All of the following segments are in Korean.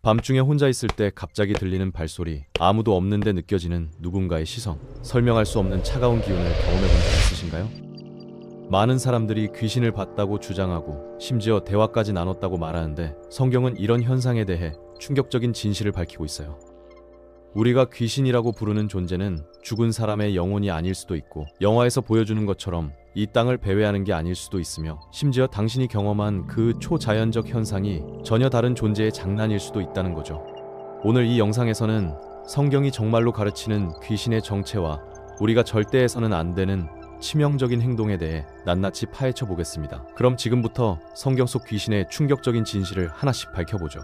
밤중에 혼자 있을 때 갑자기 들리는 발소리, 아무도 없는데 느껴지는 누군가의 시선, 설명할 수 없는 차가운 기운을 경험해 본 적 있으신가요? 많은 사람들이 귀신을 봤다고 주장하고 심지어 대화까지 나눴다고 말하는데, 성경은 이런 현상에 대해 충격적인 진실을 밝히고 있어요. 우리가 귀신이라고 부르는 존재는 죽은 사람의 영혼이 아닐 수도 있고, 영화에서 보여주는 것처럼 이 땅을 배회하는 게 아닐 수도 있으며, 심지어 당신이 경험한 그 초자연적 현상이 전혀 다른 존재의 장난일 수도 있다는 거죠. 오늘 이 영상에서는 성경이 정말로 가르치는 귀신의 정체와 우리가 절대 해서는 안 되는 치명적인 행동에 대해 낱낱이 파헤쳐 보겠습니다. 그럼 지금부터 성경 속 귀신의 충격적인 진실을 하나씩 밝혀보죠.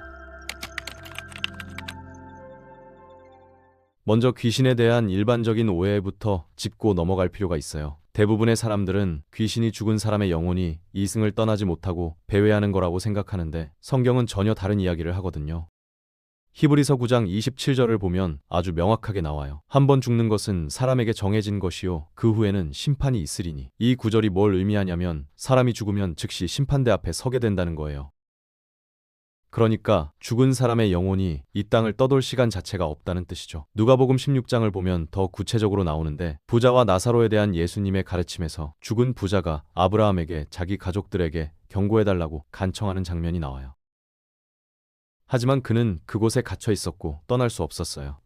먼저 귀신에 대한 일반적인 오해부터 짚고 넘어갈 필요가 있어요. 대부분의 사람들은 귀신이 죽은 사람의 영혼이 이승을 떠나지 못하고 배회하는 거라고 생각하는데, 성경은 전혀 다른 이야기를 하거든요. 히브리서 9장 27절을 보면 아주 명확하게 나와요. 한 번 죽는 것은 사람에게 정해진 것이요 그 후에는 심판이 있으리니. 이 구절이 뭘 의미하냐면, 사람이 죽으면 즉시 심판대 앞에 서게 된다는 거예요. 그러니까 죽은 사람의 영혼이 이 땅을 떠돌 시간 자체가 없다는 뜻이죠. 누가복음 16장을 보면 더 구체적으로 나오는데, 부자와 나사로에 대한 예수님의 가르침에서 죽은 부자가 아브라함에게 자기 가족들에게 경고해달라고 간청하는 장면이 나와요. 하지만 그는 그곳에 갇혀 있었고 떠날 수 없었어요.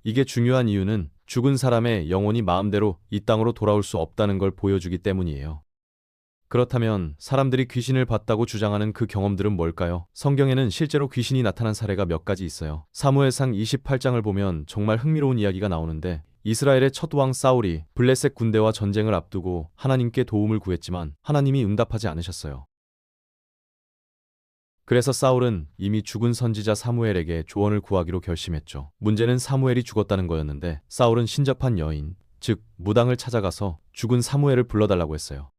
이게 중요한 이유는 죽은 사람의 영혼이 마음대로 이 땅으로 돌아올 수 없다는 걸 보여주기 때문이에요. 그렇다면 사람들이 귀신을 봤다고 주장하는 그 경험들은 뭘까요? 성경에는 실제로 귀신이 나타난 사례가 몇 가지 있어요. 사무엘상 28장을 보면 정말 흥미로운 이야기가 나오는데, 이스라엘의 첫 왕 사울이 블레셋 군대와 전쟁을 앞두고 하나님께 도움을 구했지만 하나님이 응답하지 않으셨어요. 그래서 사울은 이미 죽은 선지자 사무엘에게 조언을 구하기로 결심했죠. 문제는 사무엘이 죽었다는 거였는데, 사울은 신접한 여인, 즉 무당을 찾아가서 죽은 사무엘을 불러달라고 했어요.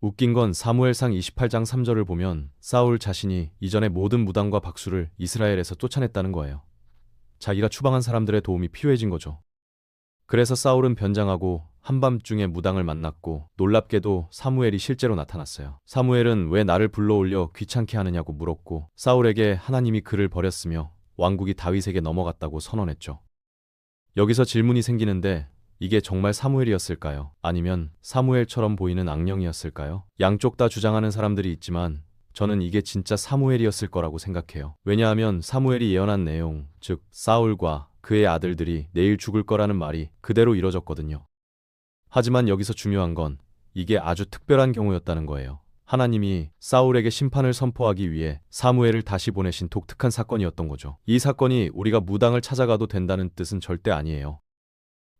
웃긴 건 사무엘상 28장 3절을 보면 사울 자신이 이전에 모든 무당과 박수를 이스라엘에서 쫓아냈다는 거예요. 자기가 추방한 사람들의 도움이 필요해진 거죠. 그래서 사울은 변장하고 한밤중에 무당을 만났고, 놀랍게도 사무엘이 실제로 나타났어요. 사무엘은 왜 나를 불러올려 귀찮게 하느냐고 물었고, 사울에게 하나님이 그를 버렸으며 왕국이 다윗에게 넘어갔다고 선언했죠. 여기서 질문이 생기는데, 이게 정말 사무엘이었을까요? 아니면 사무엘처럼 보이는 악령이었을까요? 양쪽 다 주장하는 사람들이 있지만 저는 이게 진짜 사무엘이었을 거라고 생각해요. 왜냐하면 사무엘이 예언한 내용, 즉 사울과 그의 아들들이 내일 죽을 거라는 말이 그대로 이뤄졌거든요. 하지만 여기서 중요한 건 이게 아주 특별한 경우였다는 거예요. 하나님이 사울에게 심판을 선포하기 위해 사무엘을 다시 보내신 독특한 사건이었던 거죠. 이 사건이 우리가 무당을 찾아가도 된다는 뜻은 절대 아니에요.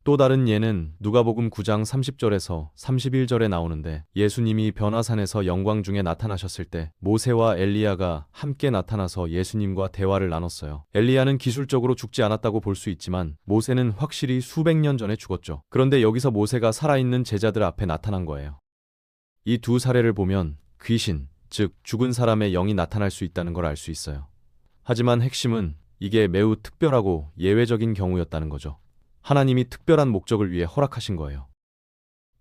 또 다른 예는 누가복음 9장 30절에서 31절에 나오는데, 예수님이 변화산에서 영광 중에 나타나셨을 때 모세와 엘리야가 함께 나타나서 예수님과 대화를 나눴어요. 엘리야는 기술적으로 죽지 않았다고 볼 수 있지만 모세는 확실히 수백 년 전에 죽었죠. 그런데 여기서 모세가 살아있는 제자들 앞에 나타난 거예요. 이 두 사례를 보면 귀신, 즉 죽은 사람의 영이 나타날 수 있다는 걸 알 수 있어요. 하지만 핵심은 이게 매우 특별하고 예외적인 경우였다는 거죠. 하나님이 특별한 목적을 위해 허락하신 거예요.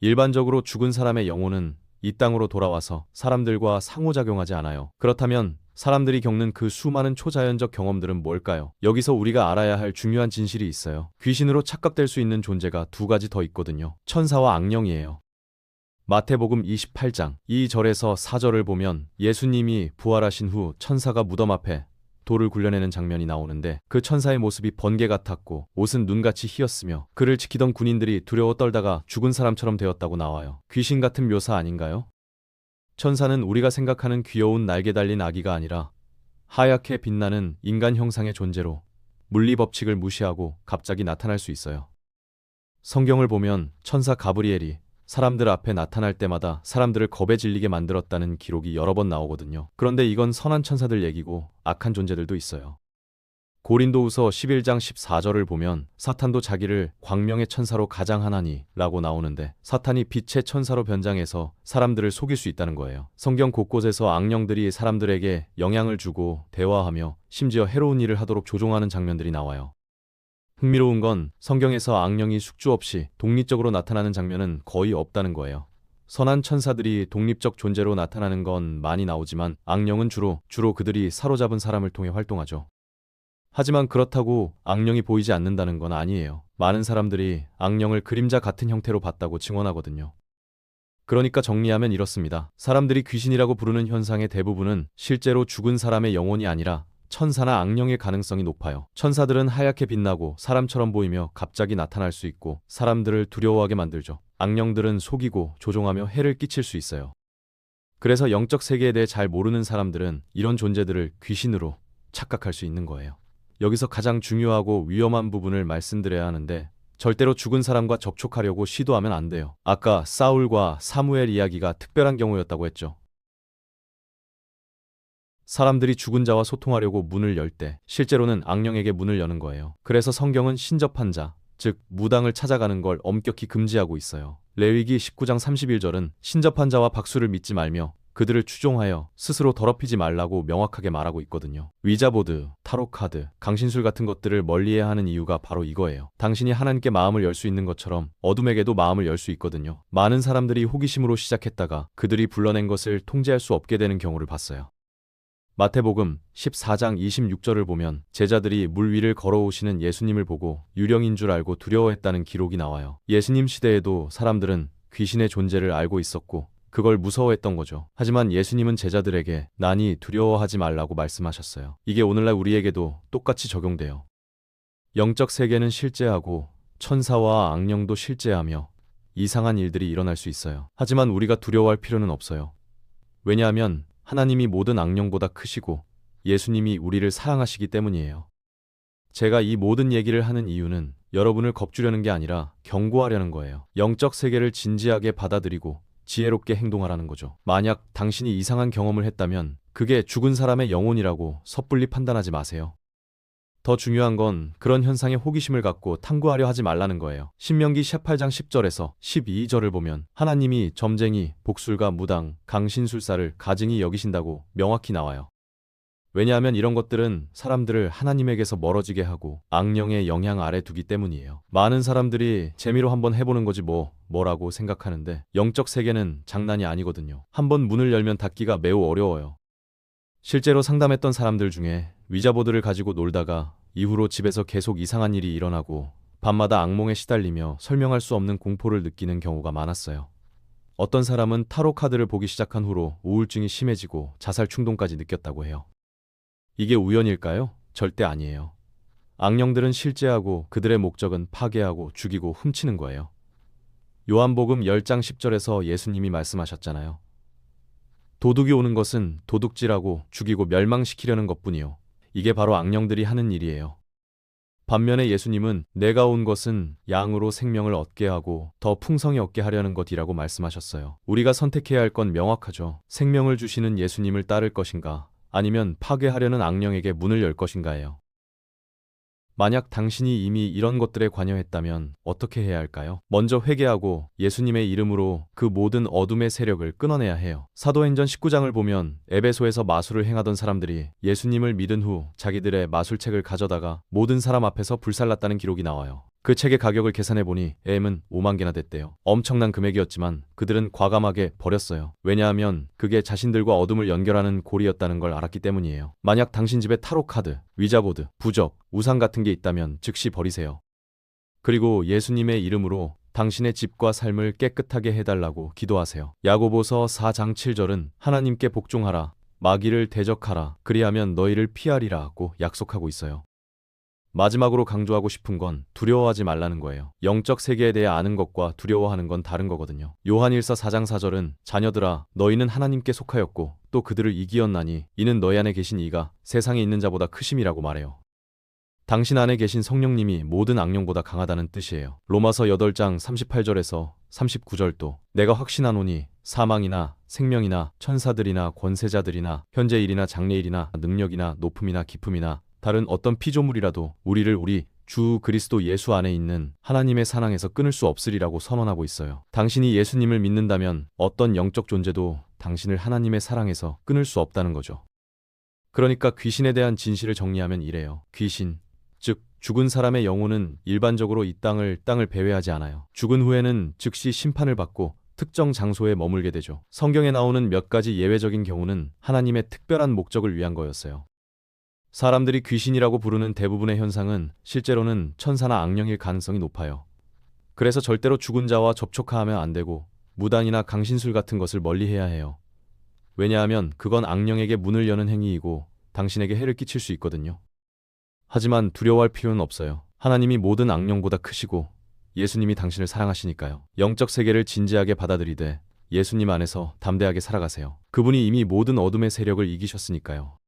일반적으로 죽은 사람의 영혼은 이 땅으로 돌아와서 사람들과 상호작용하지 않아요. 그렇다면 사람들이 겪는 그 수많은 초자연적 경험들은 뭘까요? 여기서 우리가 알아야 할 중요한 진실이 있어요. 귀신으로 착각될 수 있는 존재가 두 가지 더 있거든요. 천사와 악령이에요. 마태복음 28장 2절에서 4절을 보면 예수님이 부활하신 후 천사가 무덤 앞에 돌을 굴려내는 장면이 나오는데, 그 천사의 모습이 번개 같았고 옷은 눈같이 희었으며 그를 지키던 군인들이 두려워 떨다가 죽은 사람처럼 되었다고 나와요. 귀신 같은 묘사 아닌가요? 천사는 우리가 생각하는 귀여운 날개 달린 아기가 아니라 하얗게 빛나는 인간 형상의 존재로 물리 법칙을 무시하고 갑자기 나타날 수 있어요. 성경을 보면 천사 가브리엘이 사람들 앞에 나타날 때마다 사람들을 겁에 질리게 만들었다는 기록이 여러 번 나오거든요. 그런데 이건 선한 천사들 얘기고 악한 존재들도 있어요. 고린도후서 11장 14절을 보면 사탄도 자기를 광명의 천사로 가장하나니 라고 나오는데, 사탄이 빛의 천사로 변장해서 사람들을 속일 수 있다는 거예요. 성경 곳곳에서 악령들이 사람들에게 영향을 주고 대화하며 심지어 해로운 일을 하도록 조종하는 장면들이 나와요. 흥미로운 건 성경에서 악령이 숙주 없이 독립적으로 나타나는 장면은 거의 없다는 거예요. 선한 천사들이 독립적 존재로 나타나는 건 많이 나오지만 악령은 주로 그들이 사로잡은 사람을 통해 활동하죠. 하지만 그렇다고 악령이 보이지 않는다는 건 아니에요. 많은 사람들이 악령을 그림자 같은 형태로 봤다고 증언하거든요. 그러니까 정리하면 이렇습니다. 사람들이 귀신이라고 부르는 현상의 대부분은 실제로 죽은 사람의 영혼이 아니라 천사나 악령일 가능성이 높아요. 천사들은 하얗게 빛나고 사람처럼 보이며 갑자기 나타날 수 있고 사람들을 두려워하게 만들죠. 악령들은 속이고 조종하며 해를 끼칠 수 있어요. 그래서 영적 세계에 대해 잘 모르는 사람들은 이런 존재들을 귀신으로 착각할 수 있는 거예요. 여기서 가장 중요하고 위험한 부분을 말씀드려야 하는데 절대로 죽은 사람과 접촉하려고 시도하면 안 돼요. 아까 사울과 사무엘 이야기가 특별한 경우였다고 했죠. 사람들이 죽은 자와 소통하려고 문을 열 때 실제로는 악령에게 문을 여는 거예요. 그래서 성경은 신접한 자, 즉 무당을 찾아가는 걸 엄격히 금지하고 있어요. 레위기 19장 31절은 신접한 자와 박수를 믿지 말며 그들을 추종하여 스스로 더럽히지 말라고 명확하게 말하고 있거든요. 위자보드, 타로카드, 강신술 같은 것들을 멀리해야 하는 이유가 바로 이거예요. 당신이 하나님께 마음을 열 수 있는 것처럼 어둠에게도 마음을 열 수 있거든요. 많은 사람들이 호기심으로 시작했다가 그들이 불러낸 것을 통제할 수 없게 되는 경우를 봤어요. 마태복음 14장 26절을 보면 제자들이 물 위를 걸어오시는 예수님을 보고 유령인 줄 알고 두려워했다는 기록이 나와요. 예수님 시대에도 사람들은 귀신의 존재를 알고 있었고 그걸 무서워했던 거죠. 하지만 예수님은 제자들에게 난이 두려워하지 말라고 말씀하셨어요. 이게 오늘날 우리에게도 똑같이 적용돼요. 영적 세계는 실제하고 천사와 악령도 실제하며 이상한 일들이 일어날 수 있어요. 하지만 우리가 두려워할 필요는 없어요. 왜냐하면 하나님이 모든 악령보다 크시고 예수님이 우리를 사랑하시기 때문이에요. 제가 이 모든 얘기를 하는 이유는 여러분을 겁주려는 게 아니라 경고하려는 거예요. 영적 세계를 진지하게 받아들이고 지혜롭게 행동하라는 거죠. 만약 당신이 이상한 경험을 했다면 그게 죽은 사람의 영혼이라고 섣불리 판단하지 마세요. 더 중요한 건 그런 현상에 호기심을 갖고 탐구하려 하지 말라는 거예요. 신명기 18장 10절에서 12절을 보면 하나님이 점쟁이, 복술가, 무당, 강신술사를 가증히 여기신다고 명확히 나와요. 왜냐하면 이런 것들은 사람들을 하나님에게서 멀어지게 하고 악령의 영향 아래 두기 때문이에요. 많은 사람들이 재미로 한번 해보는 거지 뭐라고 생각하는데 영적 세계는 장난이 아니거든요. 한번 문을 열면 닫기가 매우 어려워요. 실제로 상담했던 사람들 중에 위자보드를 가지고 놀다가 이후로 집에서 계속 이상한 일이 일어나고 밤마다 악몽에 시달리며 설명할 수 없는 공포를 느끼는 경우가 많았어요. 어떤 사람은 타로 카드를 보기 시작한 후로 우울증이 심해지고 자살 충동까지 느꼈다고 해요. 이게 우연일까요? 절대 아니에요. 악령들은 실제하고 그들의 목적은 파괴하고 죽이고 훔치는 거예요. 요한복음 10장 10절에서 예수님이 말씀하셨잖아요. 도둑이 오는 것은 도둑질하고 죽이고 멸망시키려는 것뿐이요. 이게 바로 악령들이 하는 일이에요. 반면에 예수님은 내가 온 것은 양으로 생명을 얻게 하고 더 풍성히 얻게 하려는 것이라고 말씀하셨어요. 우리가 선택해야 할 건 명확하죠. 생명을 주시는 예수님을 따를 것인가 아니면 파괴하려는 악령에게 문을 열 것인가예요. 만약 당신이 이미 이런 것들에 관여했다면 어떻게 해야 할까요? 먼저 회개하고 예수님의 이름으로 그 모든 어둠의 세력을 끊어내야 해요. 사도행전 19장을 보면 에베소에서 마술을 행하던 사람들이 예수님을 믿은 후 자기들의 마술책을 가져다가 모든 사람 앞에서 불살랐다는 기록이 나와요. 그 책의 가격을 계산해보니 M은 5만 개나 됐대요. 엄청난 금액이었지만 그들은 과감하게 버렸어요. 왜냐하면 그게 자신들과 어둠을 연결하는 고리였다는 걸 알았기 때문이에요. 만약 당신 집에 타로카드, 위자보드, 부적, 우상 같은 게 있다면 즉시 버리세요. 그리고 예수님의 이름으로 당신의 집과 삶을 깨끗하게 해달라고 기도하세요. 야고보서 4장 7절은 하나님께 복종하라, 마귀를 대적하라, 그리하면 너희를 피하리라고 약속하고 있어요. 마지막으로 강조하고 싶은 건 두려워하지 말라는 거예요. 영적 세계에 대해 아는 것과 두려워하는 건 다른 거거든요. 요한일서 4장 4절은 자녀들아 너희는 하나님께 속하였고 또 그들을 이기었나니 이는 너희 안에 계신 이가 세상에 있는 자보다 크심이라고 말해요. 당신 안에 계신 성령님이 모든 악령보다 강하다는 뜻이에요. 로마서 8장 38절에서 39절도 내가 확신하노니 사망이나 생명이나 천사들이나 권세자들이나 현재 일이나 장래일이나 능력이나 높음이나 깊음이나 다른 어떤 피조물이라도 우리를 우리 주 그리스도 예수 안에 있는 하나님의 사랑에서 끊을 수 없으리라고 선언하고 있어요. 당신이 예수님을 믿는다면 어떤 영적 존재도 당신을 하나님의 사랑에서 끊을 수 없다는 거죠. 그러니까 귀신에 대한 진실을 정리하면 이래요. 귀신, 즉 죽은 사람의 영혼은 일반적으로 이 땅을 배회하지 않아요. 죽은 후에는 즉시 심판을 받고 특정 장소에 머물게 되죠. 성경에 나오는 몇 가지 예외적인 경우는 하나님의 특별한 목적을 위한 거였어요. 사람들이 귀신이라고 부르는 대부분의 현상은 실제로는 천사나 악령일 가능성이 높아요. 그래서 절대로 죽은 자와 접촉하면 안 되고 무당이나 강신술 같은 것을 멀리해야 해요. 왜냐하면 그건 악령에게 문을 여는 행위이고 당신에게 해를 끼칠 수 있거든요. 하지만 두려워할 필요는 없어요. 하나님이 모든 악령보다 크시고 예수님이 당신을 사랑하시니까요. 영적 세계를 진지하게 받아들이되 예수님 안에서 담대하게 살아가세요. 그분이 이미 모든 어둠의 세력을 이기셨으니까요.